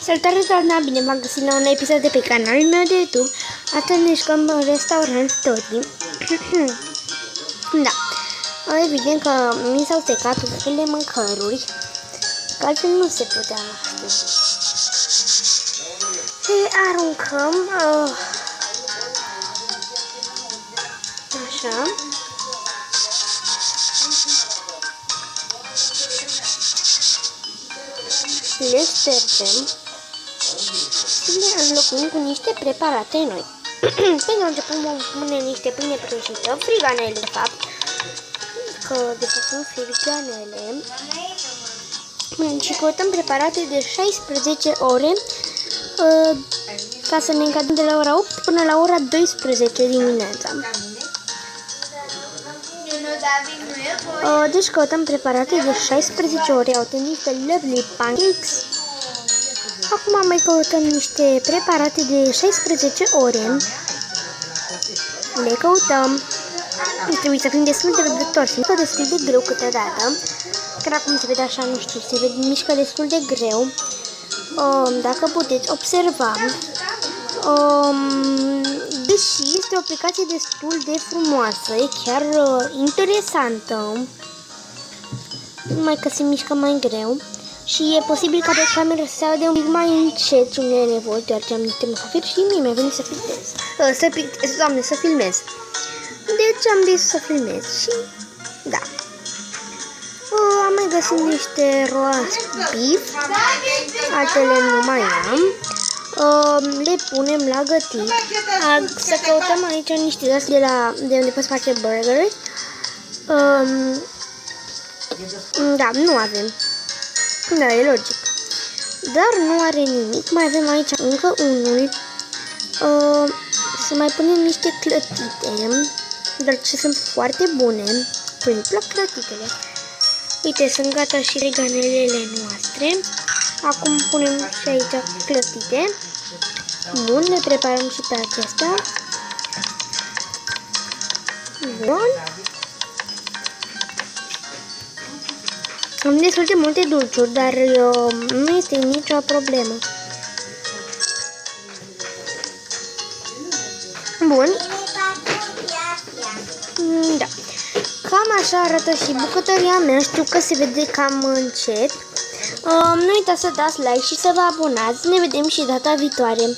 Salutare, doamna! Bine v-am găsit la un episod de pe canalul meu de YouTube. Astăzi ne jucăm în restaurant Toti. Da. Evident că mi s-au secat un fel de mâncăruri, că altfel nu se putea ști. Și aruncăm așa. Le ștergem și le înlocuim cu niște preparate noi. Pentru început vom pune niște pâine prăjită, friganele de fapt, că de fapt sunt friganele, și căutăm preparate de 16 ore ca să ne încadrăm de la ora 8 până la ora 12 dimineața. Deci căutăm preparate de 16 ore, au niște lovely pancakes. Acum mai căutăm niște preparate de 16 ore. Le căutăm. Trebuie să fim destul de răbdători, se mișcă destul de greu câteodată. Chiar acum se vede așa, nu știu, se mișcă destul de greu. Dacă puteți observa, deși este o aplicație destul de frumoasă, e chiar interesantă, numai că se mișcă mai greu și e posibil ca pe cameră să se aude un pic mai încet și unele nevoi, deoarece am niște musafiri și mie mi-a venit să filmez. Să filmez. Deci am zis să filmez și da. Am mai găsit niște roast beef, altele nu mai am. Le punem la gătit. Să căutăm aici niște de de unde poți face burgeri. Da, nu avem. Da, e logic. Dar nu are nimic. Mai avem aici încă unul. Să mai punem niște clătite, dar ce sunt foarte bune. Îmi plac clătitele. Uite, sunt gata și reganelele noastre. Acum punem și aici clătite. Bun, le preparăm și pe acestea. Bun. Am destul de multe dulciuri, dar nu este nicio problemă. Bun. Da. Cam așa arată și bucătăria mea. Știu că se vede cam încet. Nu uitați să dați like și să vă abonați. Ne vedem și data viitoare.